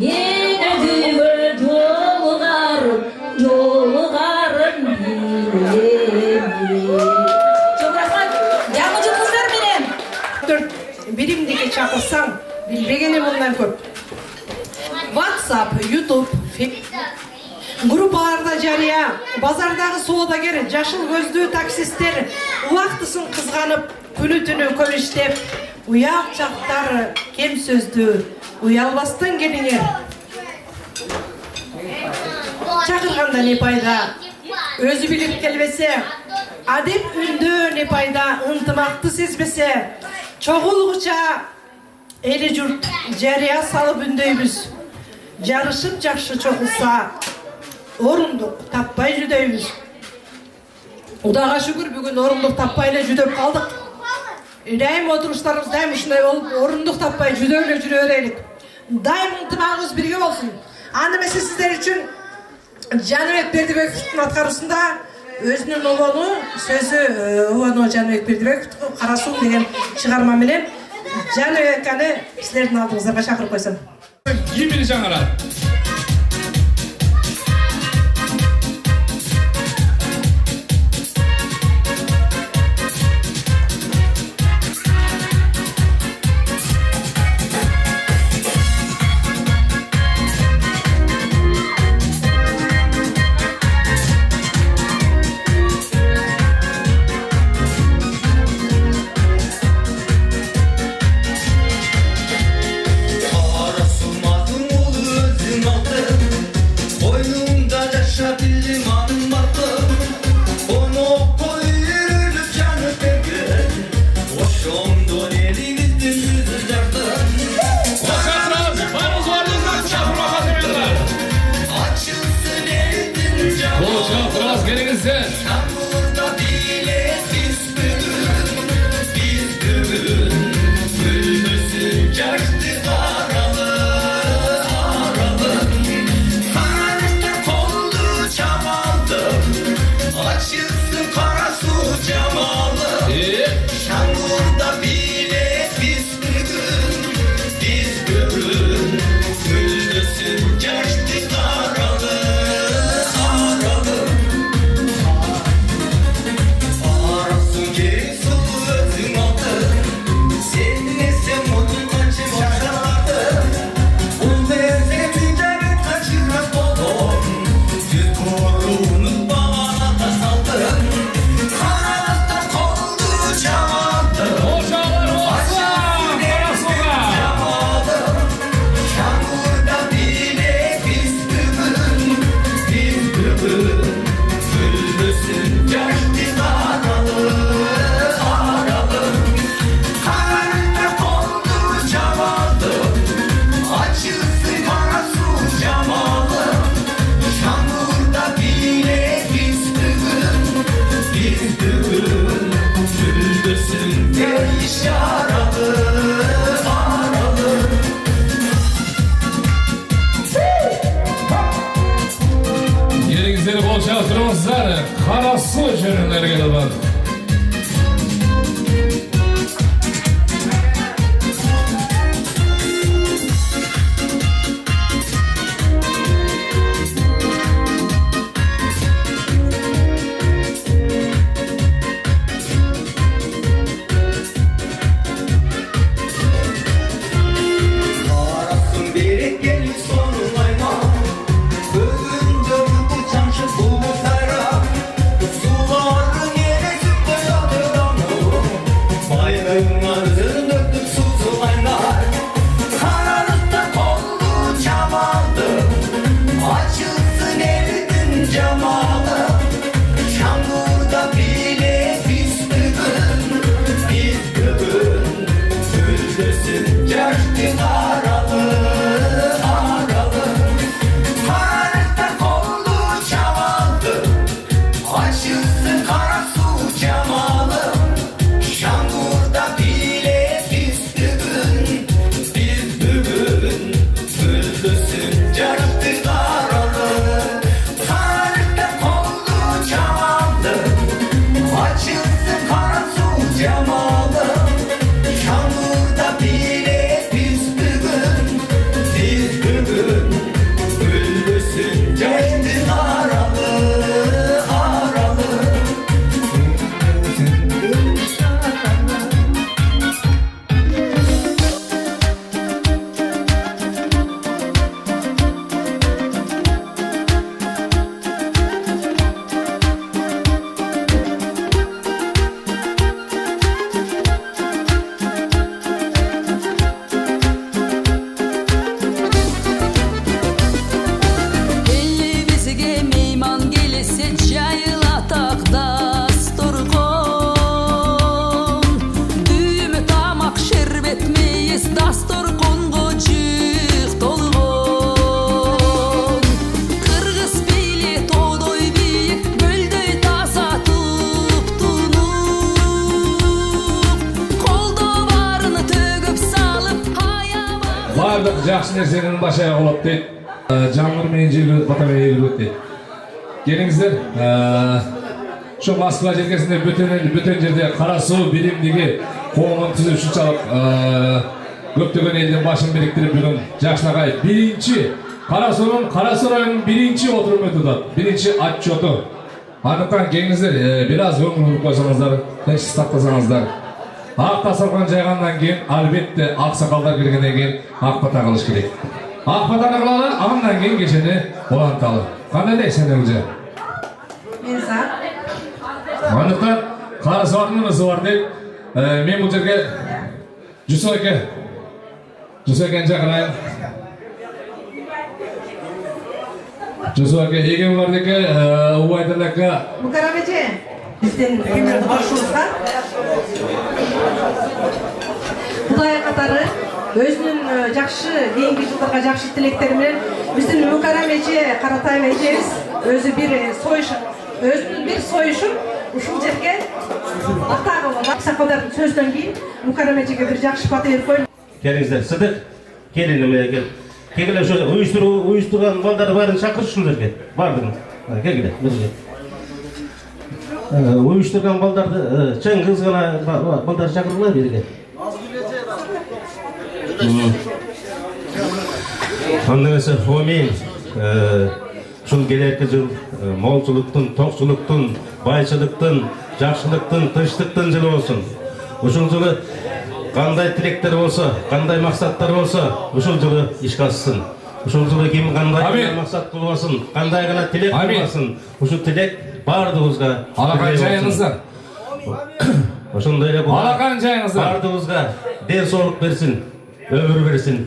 Yenediğime yolgarım bilemiyorum. Çok rahmat. Yanıcı kızlar benim. Birimdeki çakılsam bilbegenim ondan köp. WhatsApp, YouTube, gruplarda жария, bazarдағы соодагер, жашыл көздүү таксисттер убактысын кызганып, күнү-түнү көмүштеп, уяк жактары кем сөздүү, уялбастан келиңер. Чакырганда не пайда? Өзү билип келбесе, адеп үндөө не пайда? Ынтымакты сезбесе, чогулгуча эли журт жария салып үндөйбүз. Жарышып жакшы чогулса, орундук таппай жүдөйбүз. Кудайга шүгүр, бүгүн орундук таппай эле жүдөп калдык. Дайым отуруштарыбыз дайым ушундай болуп, орундук таппай жүдөп эле жүрө берелик. Дайым ынтымагыбыз бирге болсун. Аны эмесе сиздер үчүн Жаныбек Бердибековдун аткаруусунда өзүнүн обону сөзү Жаныбек Бердибековдун Кара суу деген чыгарма менен Жаныбек аны силердин алдыңыздарга чакырып койсом. Емел жаңарат. Kara su jönünlerine geldi. Suların yere жақсы нәрсенің башы аяғы болады дейді. Жаңбыр менен жел батамен егіледі дейді. Келіңіздер, şu Москва жеркесінде бөтен жерде Қарасу билімдегі қоғамын түзіп шыншалық көптеген елден башын біріктіріп бүгін Жақшынағай бірінші Қарасу районының бірінші отырым өтуді, бірінші отчеты. Анықтан келіңіздер, біраз өңір ұрып қойсаңыздар, тәшіс тақтасаңыздар. Ақ тасырған жайғаннан кейін, әлбетте ақ сақалдар келгеннен кейін ақ бата қылыш керек. Ақ бата қылады, ағыннан кейін кешені боланталы. Қандай дейсің өңір? Мен сақ. Анықтан Қарасуардың ұрысы бар деп, мен бұл жерге Жүсөйкен жақырайын. Жүсөйке еген бардеке, ұвайтырлыққа. Мұқарамеже, бізден өмірді башуызға. Құдай қатары, өзінің жақшы, дейінгі жылдарға жақшы тілектерімен, біздің Мұқарамеже Қаратай мejemiz өзі бір сойышын ушул жерге атағы ақсақалдардың сөзден кейін Мұқарамежеге бір жақшы бата беріп қойын. Келіңіздер, Сыдық, келіңдер кел. Кегілер шөлі ұйыстырған балдары барын шақыршылдерге. Бардың, кегілер, бірге. Ұйыстырған балдарды, чаң қызғана балдары шақырғылар берге. Андыңызы, омен, шул келеркі жыл молчылықтың, тоқшылықтың, байшылықтың, жақшылықтың, тыныштықтың жылы болсын. Ушул жылы қандай тілектер болса, қандай мақсаттар болса, ушул жылы ишке ассын. Ушул жылы ким қандай мақсат қылбасын, қандай ғана тілек қылбасын. Ушул тілек бардығызға. Алақан жайыңыздар. Ошондой эле Алақан жайыңыздар. Бардығызға денсаулық берсин, өмір берсин.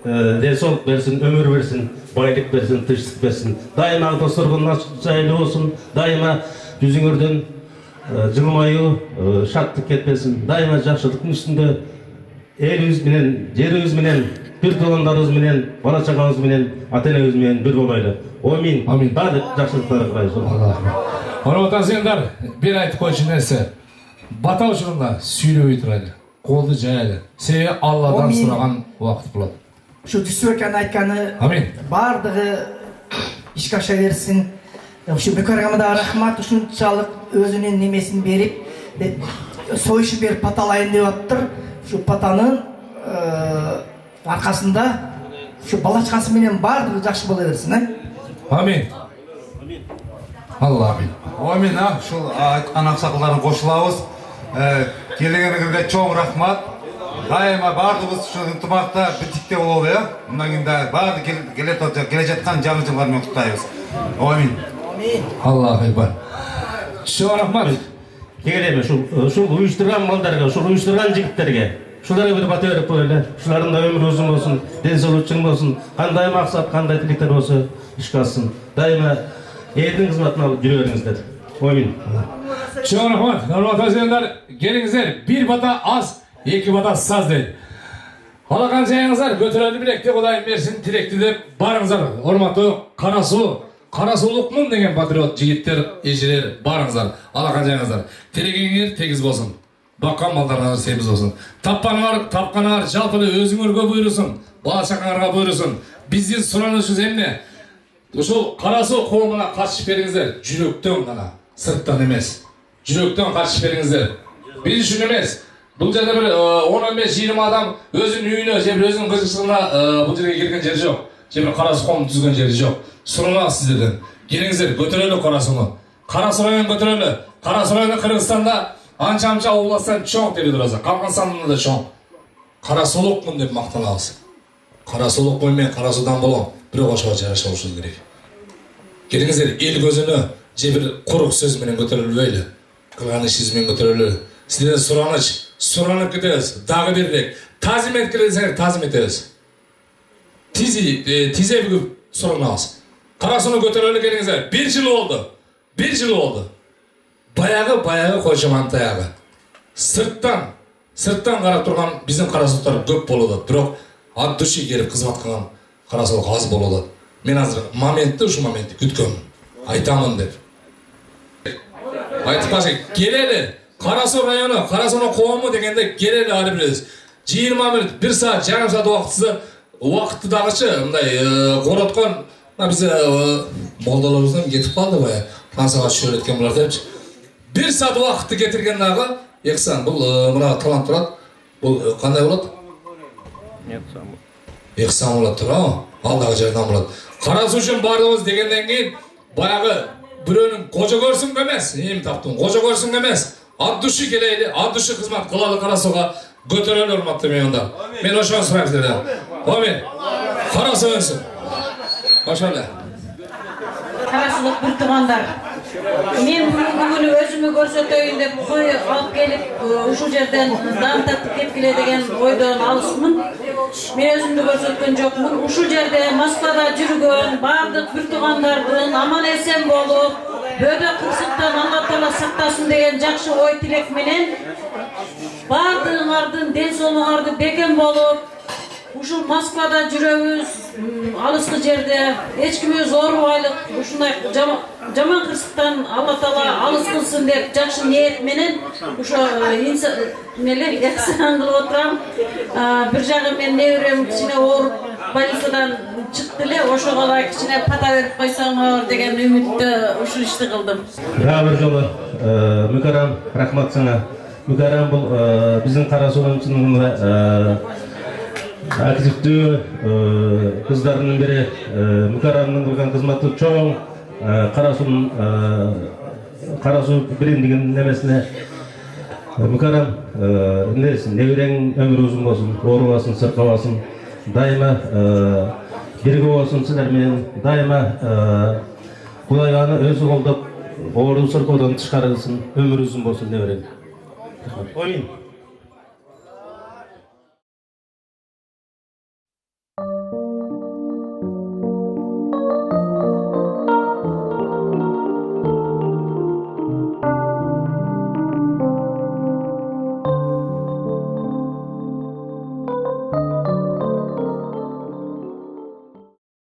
Денсаулық берсин, өмір берсин, байлық берсин, тыныштық берсин. Дайыма досторго жайлы болсын, дайыма жүзүңөрдөн жылмайы, шаттық кетпесін. Дайыма жақшылықтың үстінде еліміз менен, жеріміз менен, бір туғандарымыз менен, бала шағамыз менен, ата-енеміз менен бір болайлы. Амин. Барлық жақсылықтары құрайсың. Құрметті сендер, бір айтып қойшы нәрсе. Бата ұшырында сөйлеу тұрады. Қолды жайлы. Себебі Алладан сұраған уақыт болады. Şu Düsöken aytkanı bardığı işe aşağı versin. Şu Bükargamada rahmat uşunçalık özünün nimesini berip soyuşu bir patalayın deyip attır. Şu patanın arkasında şu balaçkası menen bardığı жақсы бола берсин. Amin. Allah amin. Amin. Şul aytkan ақсақалдарын қосылабыз. Келгеніңізге чоң рахмат. Дайыма бардығыз үшін ынтымақта бітікте болу ya. Мына күнде барды келе жатқан жаңы жылдармен құттықтаймыз. Амин. Allah akbar. Чоң рахмат. Келеме шул уюштурган балдарга, шул уюштурган жигиттерге, шуларга бир бата берип коелу. Шулардын да өмүрү узун болсун, денсаулыгы чың болсун, кандай максат, кандай тилектер болсо ишке ассın. Дайыма элдин кызматына жүрө бериңиздер. Амин. Чоң рахмат. Урматтуу азаматтар, келиңиздер. Бир бата аз, эки бата саз дейт. Алақан жайыңыздар, көтөрөлүү билекти Кудайым берсин, тилекти деп барыңыздар. Урматтуу Қарасулықмын деген патриот жигиттер, ежелер барыңыздар. Алақан жайыңыздар. Телегеңер тегиз болсын. Баққан малдарыңар семіз болсын. Тапқаныңар жалпылы өзүңөргө буйрусын. Бала чакаңарга буйрусын. Биздин суранышыбыз эмне? Ушул Карасу коомуна катышып бериңиздер. Жүрөктөн гана, сырттан эмес. Жүрөктөн катышып бериңиздер. Биз үчүн эмес. Бул жерде бир 15-20 адам өзүнүн үйүнө же бир өзүнүн кызыкчылыгына бул жерге келген жери жок. Же бир Карасу коомун түзгөн жери жок. Сурунабыз сиздерден. Келиңиздер, көтөрөлү Карасуну. Карасу районун көтөрөлү. Карасу району Кыргызстанда анча-анча областтан чоң территориясы, калган санында да чоң. Карасулукмун деп мактанабыз. Карасулукмун мен Карасудан болом. Бирок ошого жашашыбыз керек. Келиңиздер, эл көзүнө же бир курук сөз менен көтөрүлбөйлү. Кылган ишибиз менен көтөрөлү. Сиздерден суранып кетебиз. Дагы бирдек. Тазим эткилесеңер тазим этебиз. Тизе бүгүп суранабыз. Карасуну көтөрөлү келиңиздер. 1 жыл болду. 1 жыл болду. Баягы койчоман таягы. Сырттан карап турган биздин карасулуктар көп болот. Бирок от души келип кызмат кылган карасулук аз болот. Мен азыр ушу моментти күткөм. Айтамын деп. Айтып калшы, келели. Карасу району, Карасунун коому дегенде келели али билебиз. 20 мүнөт, 1 саат, жарым саат убактысы уақытты дагычы мындай короткон бизе молдаларыбыздан кетип калды бая тансага түшүрөт экен булар депчи. 1 саат уақытты кетирген дагы Эксан бул мына талант турат. Бул кандай болот? Эксан болот туурабы? Алдагы жерден болот. Карасуу үчүн бардыгыбыз дегенден кийин баягы бирөөнүн кожо көрсүн эмес, эми таптым. Кожо көрсүн эмес. От души келейли, от души кызмат кылалы Карасууга көтөрөлү урматтуу меймандар. Мен ошону сурайм сиздерден. Амин. Карасуу өссүн. Ошо эле. Карасуулук бир туугандар. Мен бүгүн өзүмү көрсөтөйүн деп кой алып келип ушул жерден дан тартып кеткиле деген ойдон алысмын. Мен өзүмдү көрсөткөн жокмун. Ушул жерде Москвада жүргөн бардык бир туугандардын аман эсен болуп, бөдө кырсыктан Алла Таала сактасын деген жакшы ой тилек менен бардыгыңардын ден соолугуңарды бекем болуп, ушул Москвада жүрөбүз, алыскы жерде эч кимибиз оорубайлык, ушундай жаман кырсыктан Алла Таала алыс кылсын деп жакшы ниет менен ошо Эксан кылып отурам. Бир жагы мен неберем кичине ооруп больницадан чыкты эле, ошого да кичине пата берип койсоңор деген үмүттө ушул ишти кылдым. Дагы бир жолу Мүкәррәм, рахмат сага. Мүкәррәм бул биздин Карасуунун чынында активдүү кыздардын бири. Мүкәррәмдин кылган кызматы чоң. Карасуу брендигинин немесине Мүкәррәм неберең өмүрү узун болсун, оорубасын, сыркабасын, дайыма бирге болсун силер менен, дайыма Кудай аны өзү колдоп, оору сыркоодон тышкары кылсын, өмүрү узун болсун неберең. Амин.